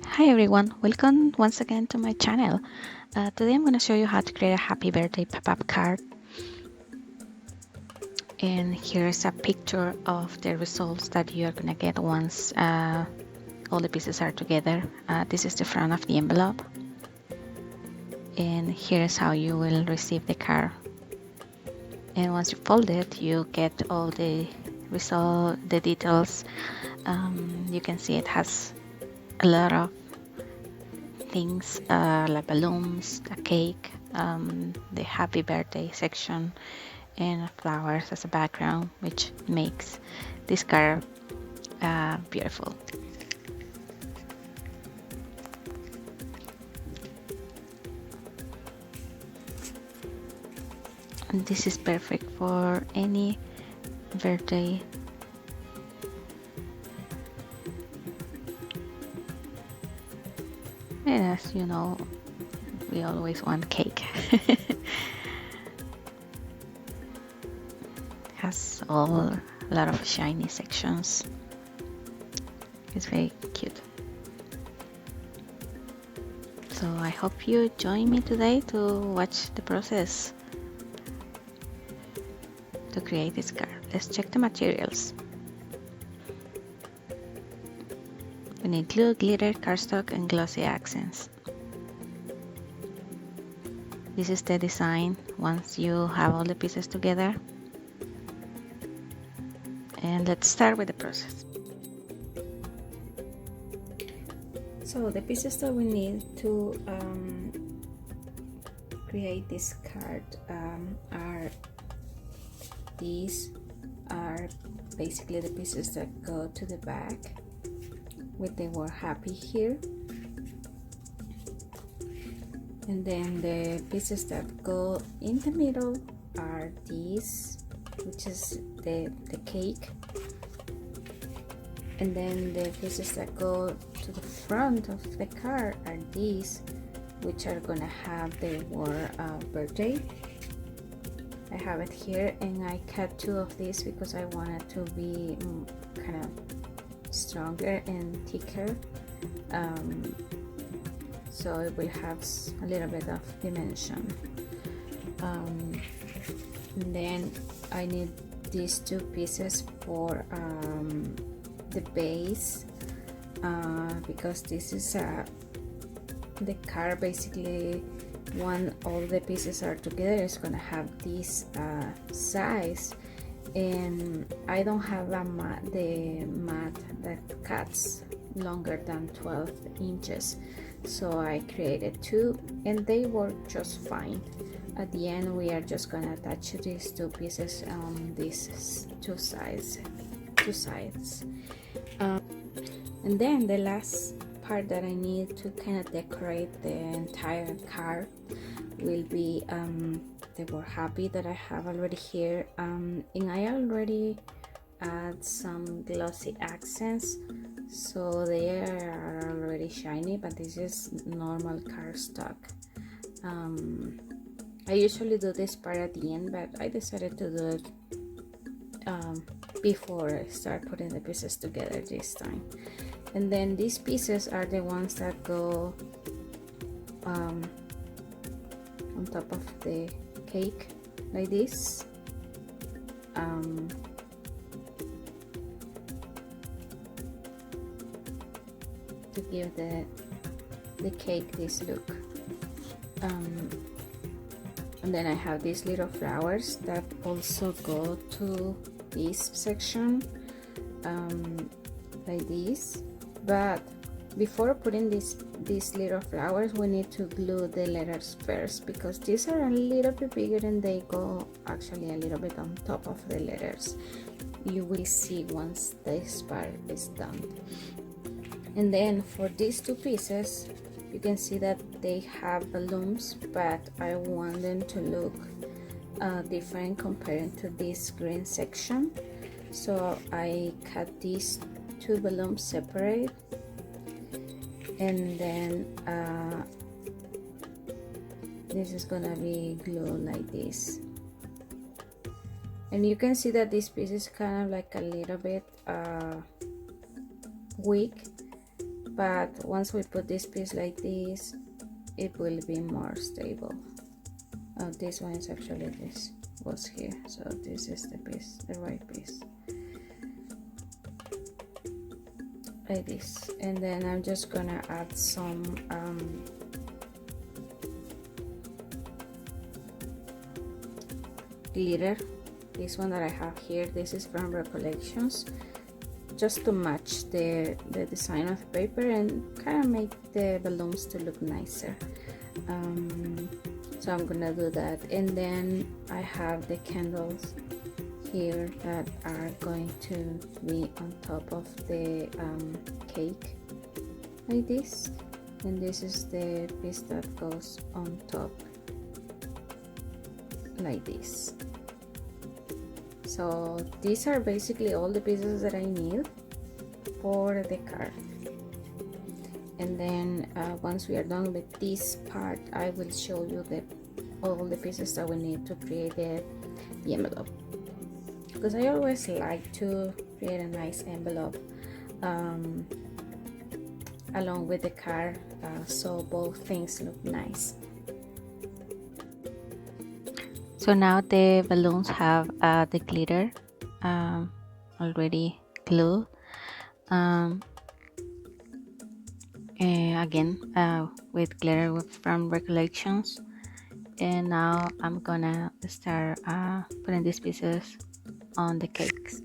Hi everyone, welcome once again to my channel. Today I'm going to show you how to create a happy birthday pop-up card. And here's a picture of the results that you are going to get once all the pieces are together. This is the front of the envelope. And here's how you will receive the card. And once you fold it, you get all the the details. You can see it has a lot of things like balloons, a cake, the happy birthday section, and flowers as a background, which makes this card beautiful. And this is perfect for any birthday. And as you know, we always want cake. Has a lot of shiny sections. It's very cute. So I hope you join me today to watch the process to create this card. Let's check the materials. We need glue, glitter, cardstock, and glossy accents. This is the design once you have all the pieces together. And let's start with the process. So the pieces that we need to create this card are these are basically the pieces that go to the back with the word happy here, and then the pieces that go in the middle are these, which is the cake, and then the pieces that go to the front of the card are these, which are gonna have the word birthday. I have it here, and I cut two of these because I want it to be kind of stronger and thicker, so it will have a little bit of dimension. And then I need these two pieces for the base, because this is the card basically when all the pieces are together is gonna have this size, and I don't have the mat that cuts longer than 12 inches, so I created two and they work just fine. At the end we are just gonna attach these two pieces on these two sides. And then the last part that I need to kind of decorate the entire card will be the word happy that I have already here, and I already add some glossy accents, so they are already shiny, but this is normal cardstock. I usually do this part at the end, but I decided to do it before I start putting the pieces together this time. And then these pieces are the ones that go on top of the cake like this. To give the cake this look. And then I have these little flowers that also go to this section, like this. But before putting these little flowers, we need to glue the letters first, because these are a little bit bigger and they go actually a little bit on top of the letters. You will see once this part is done. And then for these two pieces, you can see that they have balloons, but I want them to look different compared to this green section, so I cut these two balloons separate, and then this is gonna be glued like this. And you can see that this piece is kind of like a little bit weak, but once we put this piece like this, it will be more stable. This one is actually, this was here, so this is the piece, the right piece, like this. And then I'm just gonna add some glitter. This one that I have here, this is from Recollections, just to match the design of the paper and kind of make the balloons to look nicer. So I'm gonna do that. And then I have the candles here that are going to be on top of the cake, like this. And this is the piece that goes on top, like this. So these are basically all the pieces that I need for the card. And then once we are done with this part, I will show you all the pieces that we need to create the envelope, because I always like to create a nice envelope along with the card, so both things look nice. So now the balloons have the glitter already glued. Again, with glitter from Recollections. And now I'm gonna start putting these pieces on the cakes.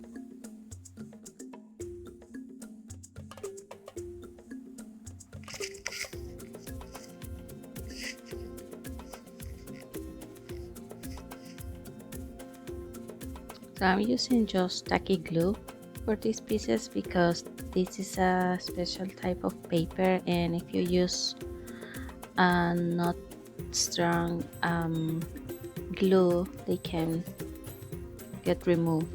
So I'm using just tacky glue for these pieces because this is a special type of paper, and if you use not strong glue, they can get removed.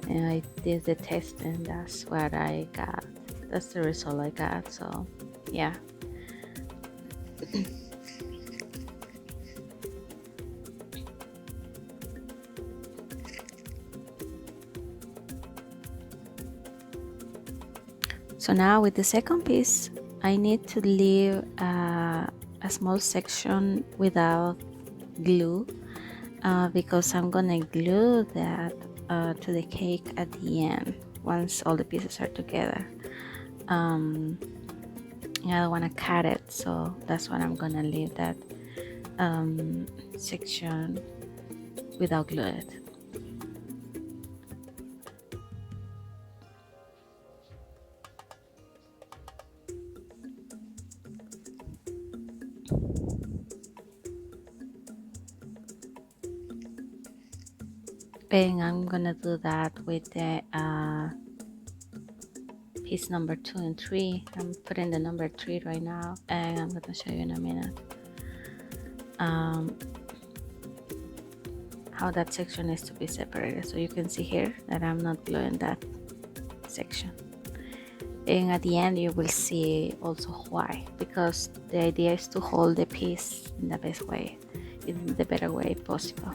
And I did the test and that's what I got. That's the result I got. So yeah. So now with the second piece, I need to leave a small section without glue because I'm gonna glue that to the cake at the end once all the pieces are together. I don't want to cut it, so that's why I'm gonna leave that section without glue it. And I'm gonna do that with the piece number 2 and 3. I'm putting the number 3 right now, and I'm gonna show you in a minute how that section is to be separated. So you can see here that I'm not gluing that section, and at the end you will see also why, because the idea is to hold the piece in the best way, in the better way possible,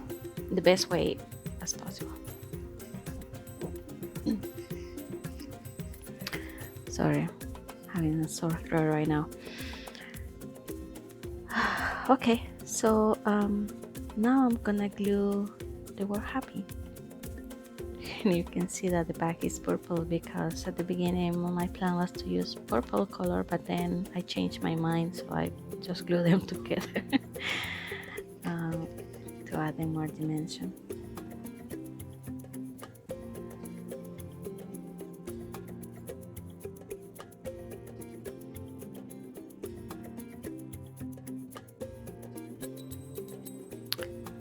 the best way as possible. Sorry, having a sore throat right now. Okay, so now I'm gonna glue the word happy. And you can see that the back is purple because at the beginning my plan was to use purple color, but then I changed my mind, so I just glue them together to add them more dimension.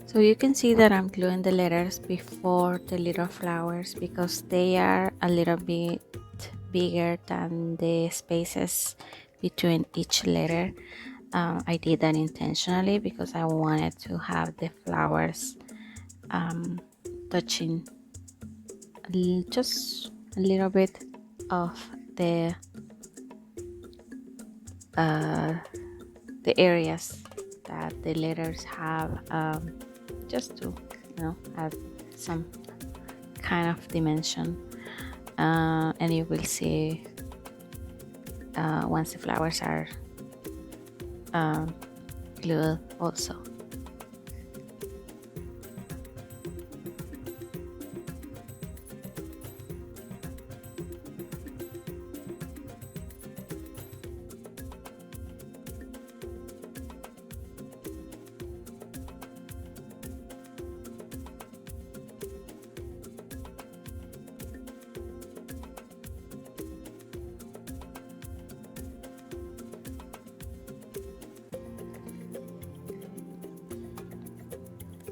So you can see that I'm gluing the letters before the little flowers because they are a little bit bigger than the spaces between each letter. I did that intentionally because I wanted to have the flowers touching just a little bit of the areas that the letters have, just to add some kind of dimension, and you will see once the flowers are glued also.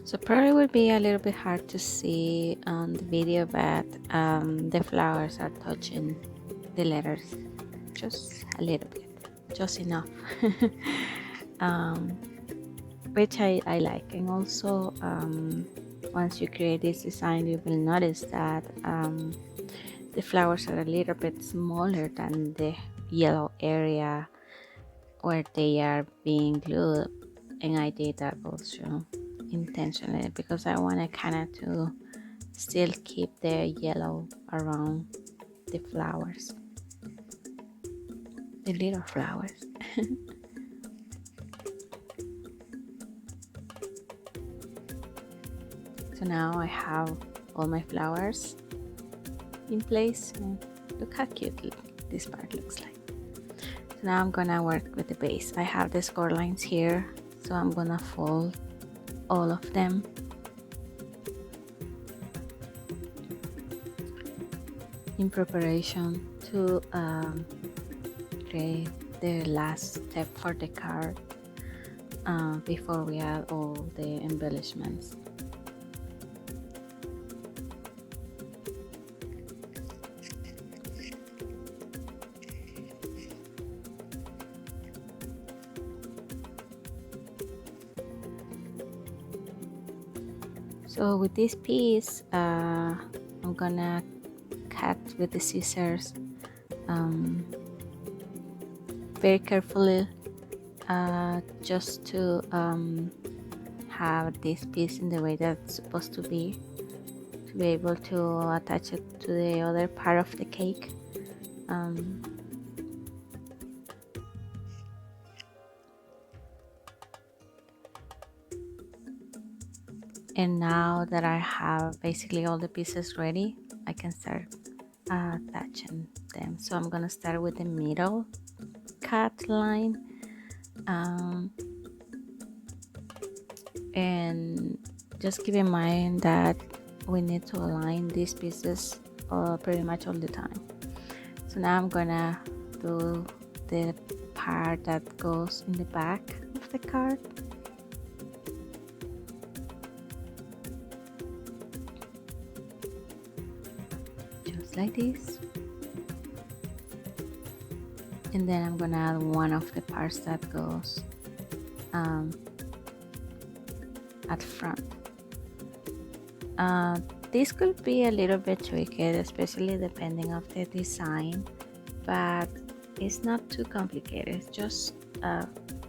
So probably would be a little bit hard to see on the video, but the flowers are touching the letters just a little bit, just enough. Which I like. And also once you create this design, you will notice that the flowers are a little bit smaller than the yellow area where they are being glued, and I did that also intentionally because I wanted kind of to still keep the yellow around the flowers, the little flowers. So now I have all my flowers in place, and look how cute this part looks like. So now I'm gonna work with the base. I have the score lines here, so I'm gonna fold all of them. In preparation to create the last step for the card before we add all the embellishments. So with this piece, I'm gonna cut with the scissors very carefully, just to have this piece in the way that's supposed to be able to attach it to the other part of the cake. And now that I have basically all the pieces ready, I can start attaching them. So I'm gonna start with the middle cut line, and just keep in mind that we need to align these pieces pretty much all the time. So now I'm gonna do the part that goes in the back of the card. Like this, and then I'm gonna add one of the parts that goes at front. This could be a little bit tricky, especially depending on the design, but it's not too complicated. It's just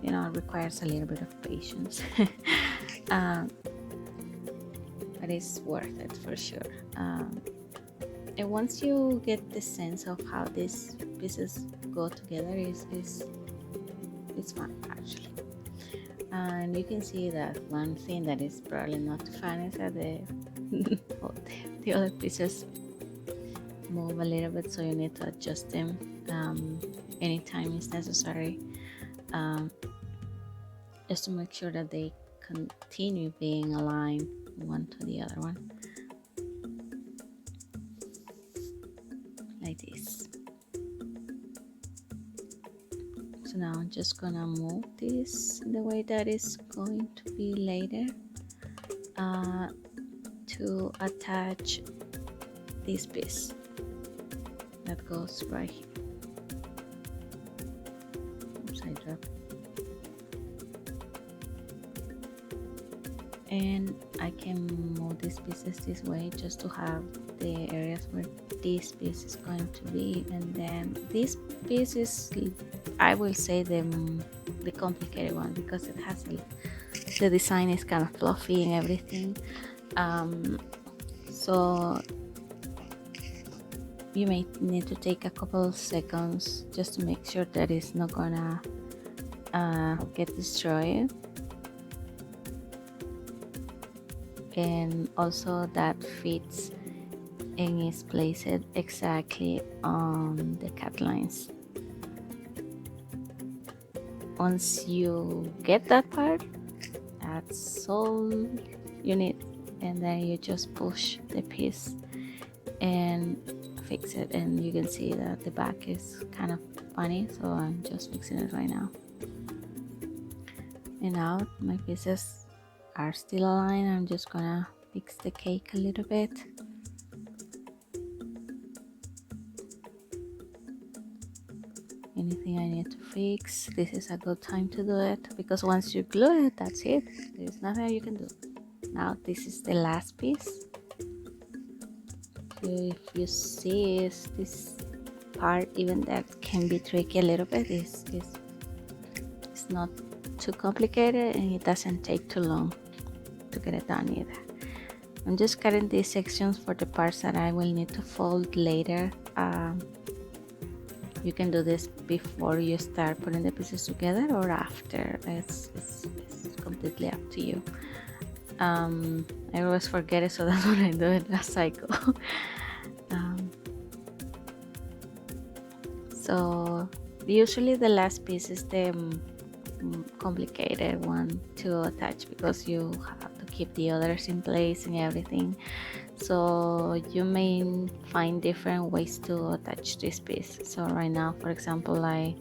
you know, it requires a little bit of patience. But it's worth it for sure. And once you get the sense of how these pieces go together, it's fun actually. And you can see that one thing that is probably not fun is that the other pieces move a little bit, so you need to adjust them anytime it's necessary, just to make sure that they continue being aligned one to the other one. Like this. So now I'm just gonna move this in the way that is going to be later, to attach this piece that goes right here. Oops, I dropped. And I can move these pieces this way just to have the areas where this piece is going to be, and then this piece is, I will say, the complicated one, because it has the design is kind of fluffy and everything. So you may need to take a couple seconds just to make sure that it's not gonna get destroyed, and also that fits and is placed exactly on the cut lines. Once you get that part, that's all you need, and then you just push the piece and fix it. And you can see that the back is kind of funny, so I'm just fixing it right now. And now my pieces are still aligned. I'm just gonna fix the cake a little bit. Anything I need to fix, this is a good time to do it, because once you glue it, that's it. There's nothing you can do. Now this is the last piece. So if you see this part, even that can be tricky a little bit, it's not too complicated, and it doesn't take too long to get it done either. I'm just cutting these sections for the parts that I will need to fold later. You can do this before you start putting the pieces together or after. It's completely up to you. I always forget it, so that's what I do it as I go. So usually the last piece is the complicated one to attach, because you have to keep the others in place and everything. So you may find different ways to attach this piece. So right now, for example, I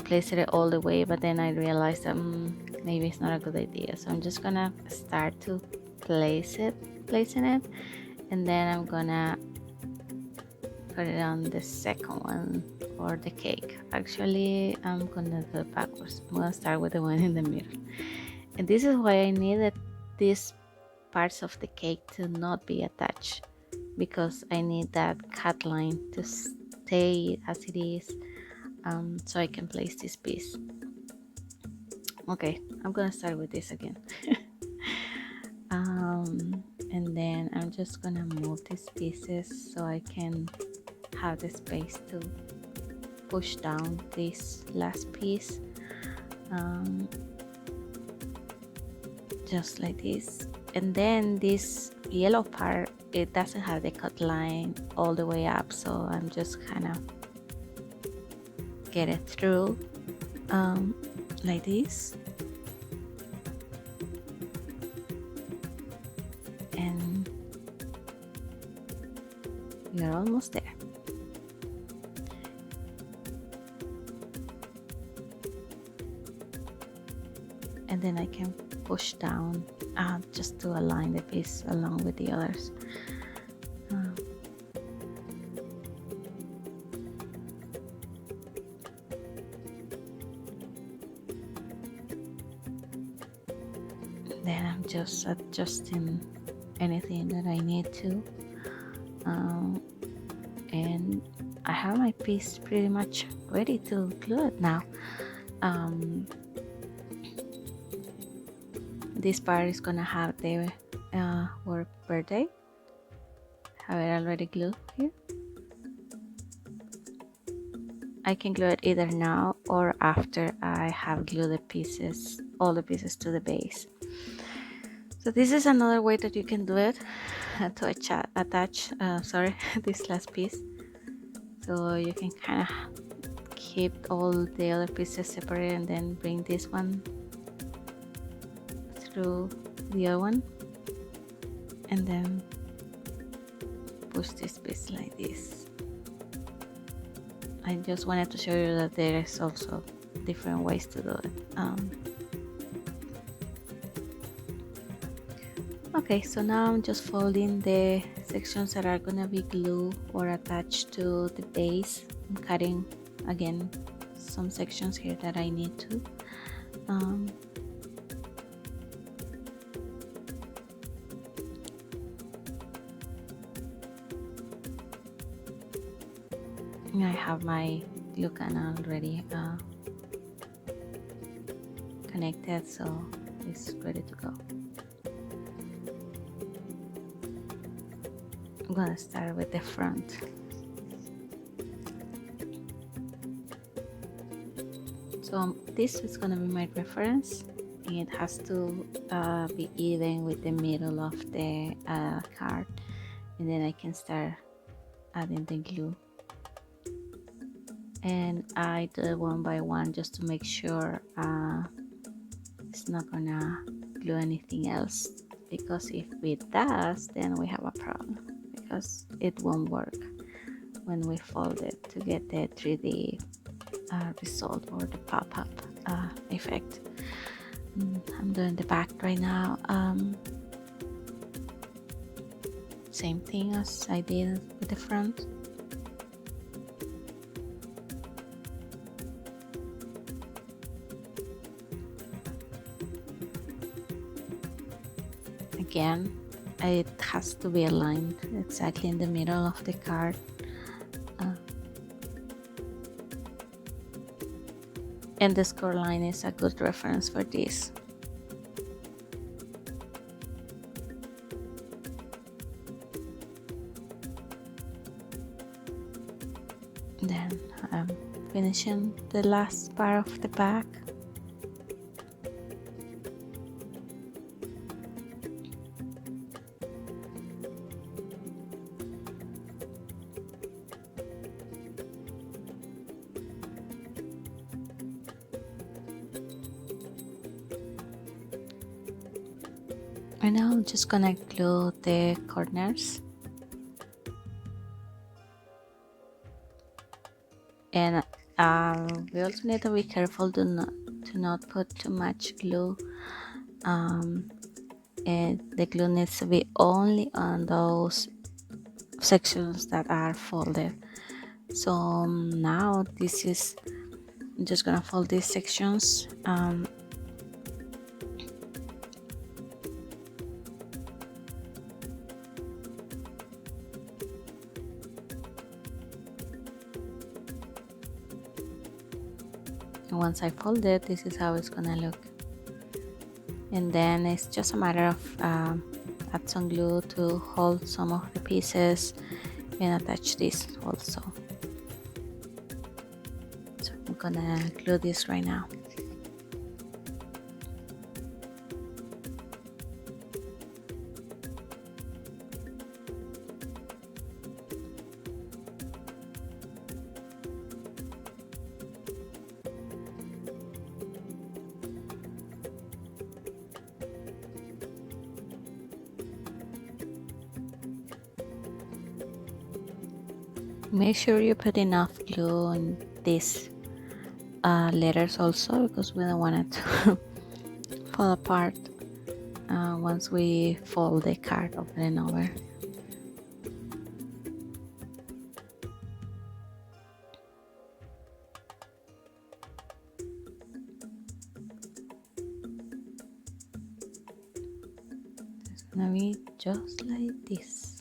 placed it all the way, but then I realized that maybe it's not a good idea. So I'm just gonna start to placing it, and then I'm gonna put it on the second one, or the cake. Actually, I'm gonna do it backwards. I'm gonna start with the one in the middle, and this is why I needed these parts of the cake to not be attached, because I need that cut line to stay as it is, so I can place this piece. Okay, I'm gonna start with this again. And then I'm just gonna move these pieces so I can have the space to push down this last piece, just like this. And then this yellow part, it doesn't have the cut line all the way up, so I'm just kind of get it through, like this. And we're almost there. And then I can push down just to align the piece along with the others. Then I'm just adjusting anything that I need to, and I have my piece pretty much ready to glue it now. This part is gonna have the word birthday. Have it already glued here. I can glue it either now or after I have glued the pieces, all the pieces to the base. So this is another way that you can do it, to attach this last piece. So you can kind of keep all the other pieces separate, and then bring this one through the other one, and then push this piece like this. I just wanted to show you that there is also different ways to do it. Okay, so now I'm just folding the sections that are gonna be glued or attached to the base. I'm cutting again some sections here that I need to. I have my glue gun already connected, so it's ready to go. I'm gonna start with the front. So this is gonna be my reference. It has to be even with the middle of the card, and then I can start adding the glue. And I do it one by one just to make sure it's not gonna glue anything else, because if it does, then we have a problem, because it won't work when we fold it to get the 3D result or the pop-up effect. I'm doing the back right now. Same thing as I did with the front. Again, it has to be aligned exactly in the middle of the card. And the score line is a good reference for this. Then I'm finishing the last part of the back. Right now I'm just gonna glue the corners, and we also need to be careful to not put too much glue, and the glue needs to be only on those sections that are folded. So now this is, I'm just gonna fold these sections. And once I fold it, this is how it's gonna look. And then it's just a matter of add some glue to hold some of the pieces and attach this also. So I'm gonna glue this right now. Make sure you put enough glue on these letters also, because we don't want it to fall apart once we fold the card over and over. It's gonna be just like this.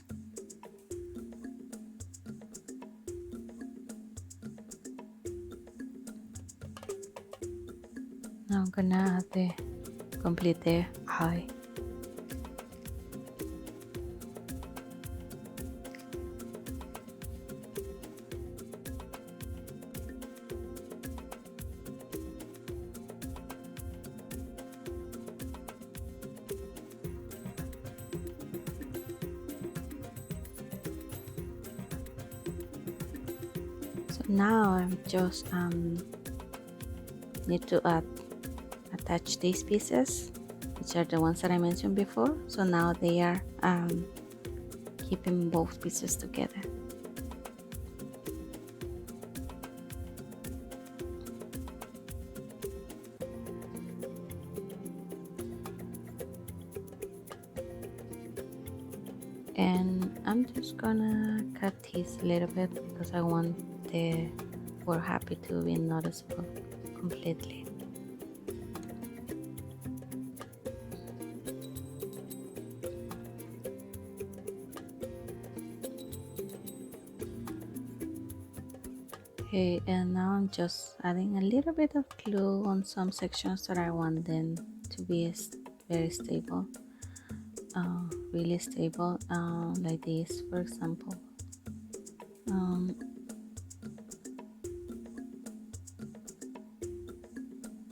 Now I'm gonna add complete the eye. So now I'm just need to attach these pieces, which are the ones that I mentioned before. So now they are keeping both pieces together. And I'm just gonna cut these a little bit because I want the word happy to be noticeable completely. Okay, and now I'm just adding a little bit of glue on some sections that I want them to be very stable, really stable, like this, for example.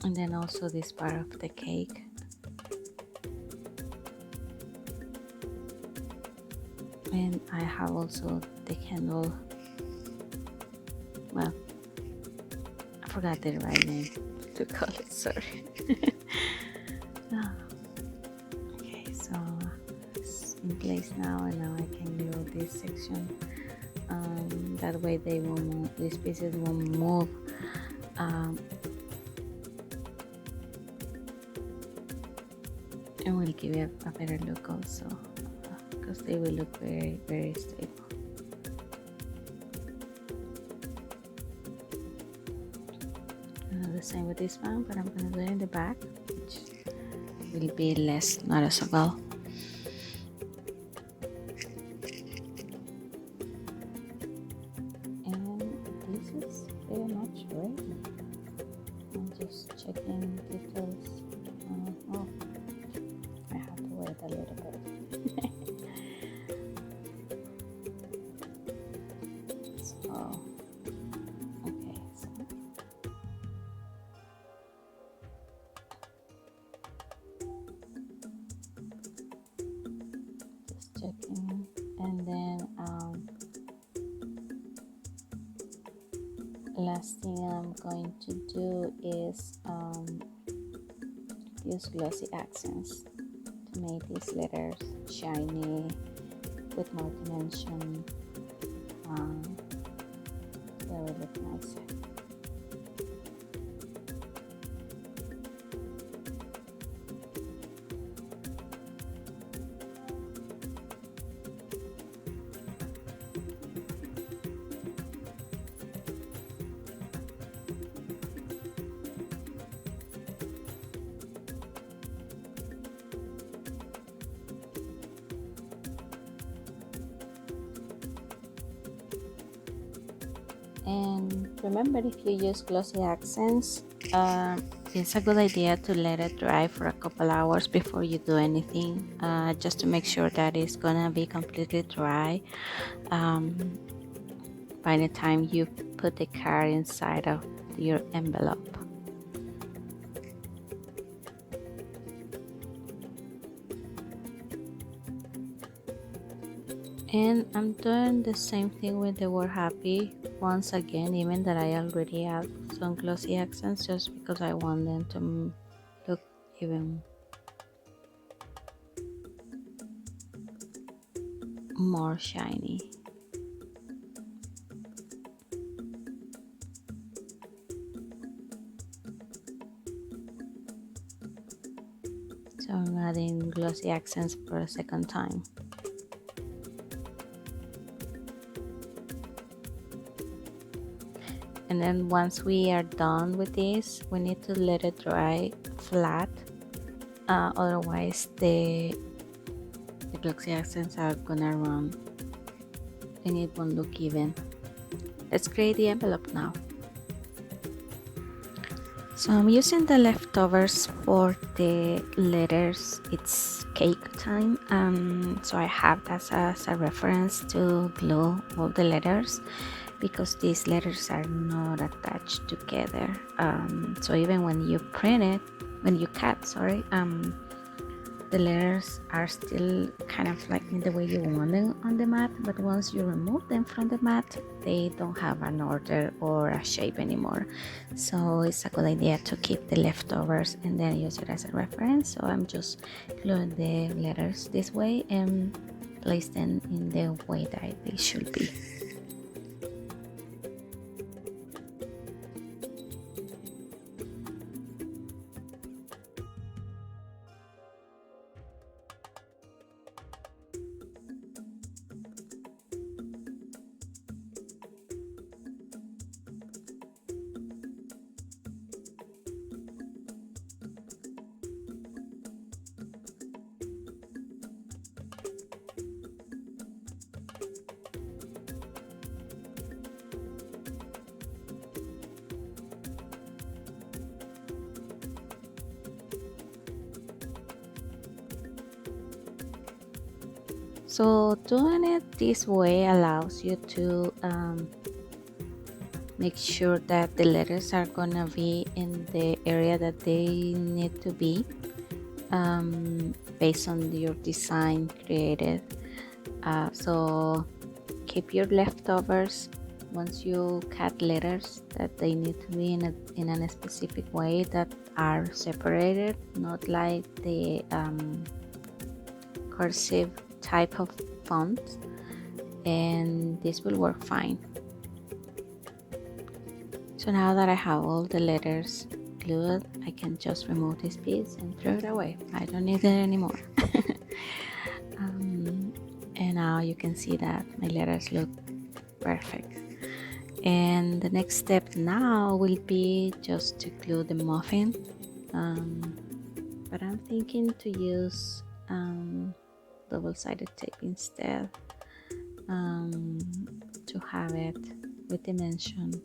And then also this part of the cake. And I have also the candle. Well, I forgot the right name to call it, sorry. Okay, so it's in place now, and now I can glue this section. That way they won't move, these pieces won't move. And will give it a better look also, because they will look very, very stable. The same with this one, but I'm going to do it in the back, which will be less noticeable. And this is pretty much ready. I'm just checking details. Oh, I have to wait a little bit. So, okay, so just checking, and then last thing I'm going to do is use Glossy Accents to make these letters shiny with more dimension. They will look nicer. And remember, if you use Glossy Accents, it's a good idea to let it dry for a couple hours before you do anything, just to make sure that it's gonna be completely dry by the time you put the card inside of your envelope. And I'm doing the same thing with the word happy once again, even that I already have some Glossy Accents, just because I want them to look even more shiny. So I'm adding Glossy Accents for a second time. And then once we are done with this, we need to let it dry flat, otherwise the Glossy Accents are gonna run and it won't look even. Let's create the envelope now. So I'm using the leftovers for the letters. It's cake time, so I have that as a reference to glue all the letters, because these letters are not attached together. So even when you print it, when you cut, sorry, the letters are still kind of like in the way you want them on the mat, but once you remove them from the mat, they don't have an order or a shape anymore. So it's a good idea to keep the leftovers and then use it as a reference. So I'm just gluing the letters this way and place them in the way that they should be. So doing it this way allows you to make sure that the letters are gonna be in the area that they need to be, based on your design created. So keep your leftovers once you cut letters that they need to be in a specific way that are separated, not like the cursive type of font, and this will work fine. So now that I have all the letters glued, I can just remove this piece and throw it away. I don't need it anymore. And now you can see that my letters look perfect. And the next step now will be just to glue the muffin, but I'm thinking to use double-sided tape instead, to have it with dimension,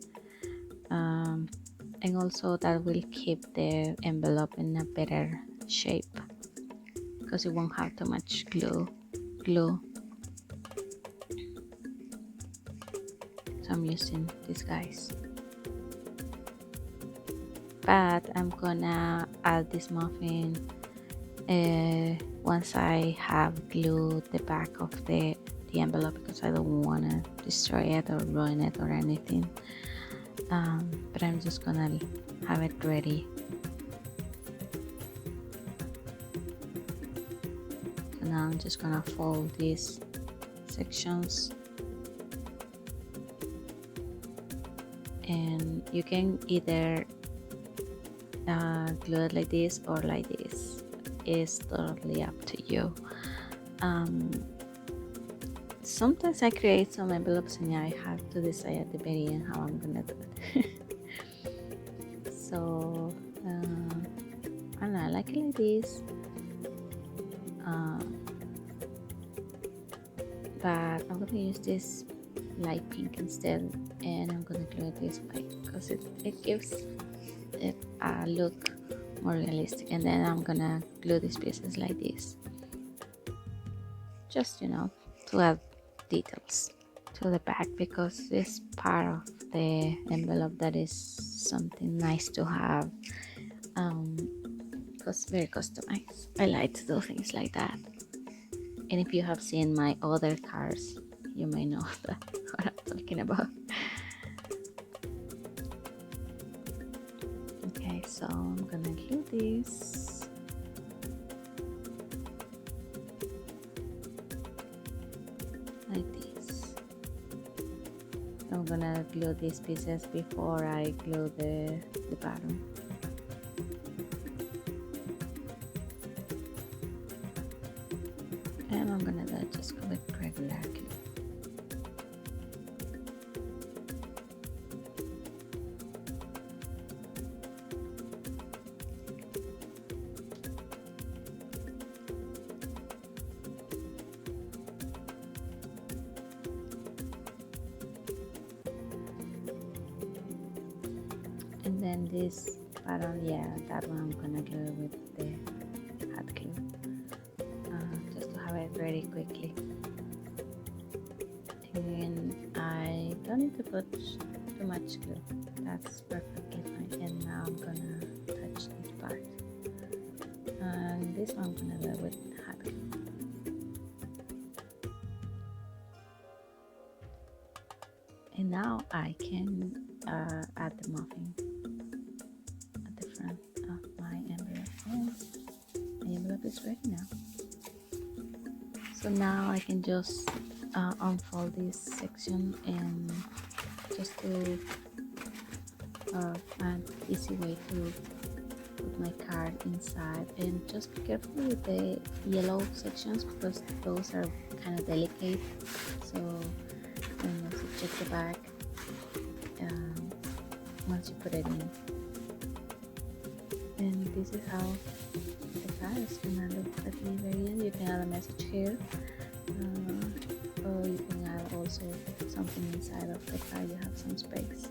and also that will keep the envelope in a better shape because it won't have too much glue. So I'm using these guys, but I'm gonna add this muffin once I have glued the back of the envelope, because I don't want to destroy it or ruin it or anything. But I'm just gonna have it ready. So now I'm just gonna fold these sections, and you can either glue it like this or like this. It's totally up to you. Sometimes I create some envelopes and I have to decide at the very end how I'm gonna do it. So I don't know, I like it like this, but I'm gonna use this light pink instead, and I'm gonna glue it this way because it gives it a look more realistic. And then I'm gonna glue these pieces like this, just to add details to the back, because it's part of the envelope that is something nice to have, because very customized. I like to do things like that. And if you have seen my other cards, you may know that what I'm talking about. Okay, so I'm gonna glue this. Like this. I'm gonna glue these pieces before I glue the bottom. And I'm gonna do it just with regular glue. And then this bottom, that one I'm gonna glue with the hot glue, just to have it ready quickly. And I don't need to put too much glue, that's perfectly fine. And now I'm gonna touch this part, and this one I'm gonna do with hot glue. And now I can add the muffin at the front of my envelope. And the envelope is ready now. So now I can just unfold this section, and just to an easy way to put my card inside. And just be careful with the yellow sections, because those are kind of delicate. So once you check the back, once you put it in. And this is how the card is gonna look at the very end. You can add a message here, or you can add also something inside of the card. You have some space.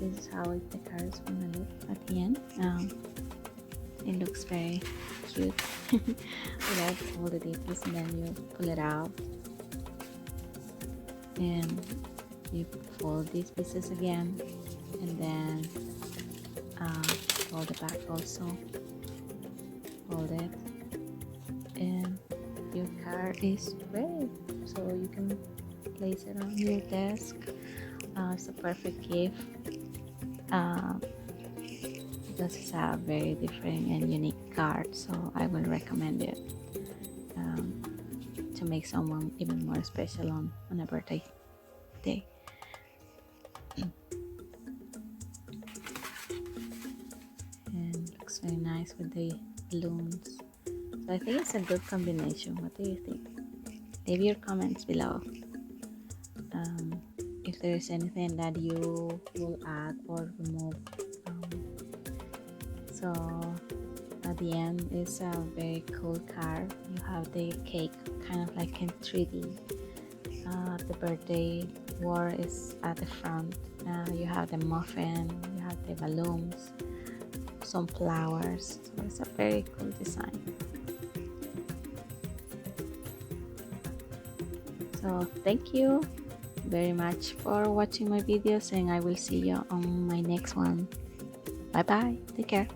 This is how the card is gonna look at the end. It looks very cute without all the details, and then you pull it out and you fold these pieces again, and then fold the back also, fold it, and your card is ready. So you can place it on your desk. It's a perfect gift because it's a very different and unique card, so I will recommend it to make someone even more special on a birthday day. And looks very nice with the balloons. So I think it's a good combination. What do you think? Leave your comments below. If there is anything that you will add or remove. So at the end is a very cool card. You have the cake kind of like in 3D. The birthday word is at the front. You have the muffin, you have the balloons, some flowers. So it's a very cool design. So thank you very much for watching my videos, and I will see you on my next one. Bye bye. Take care.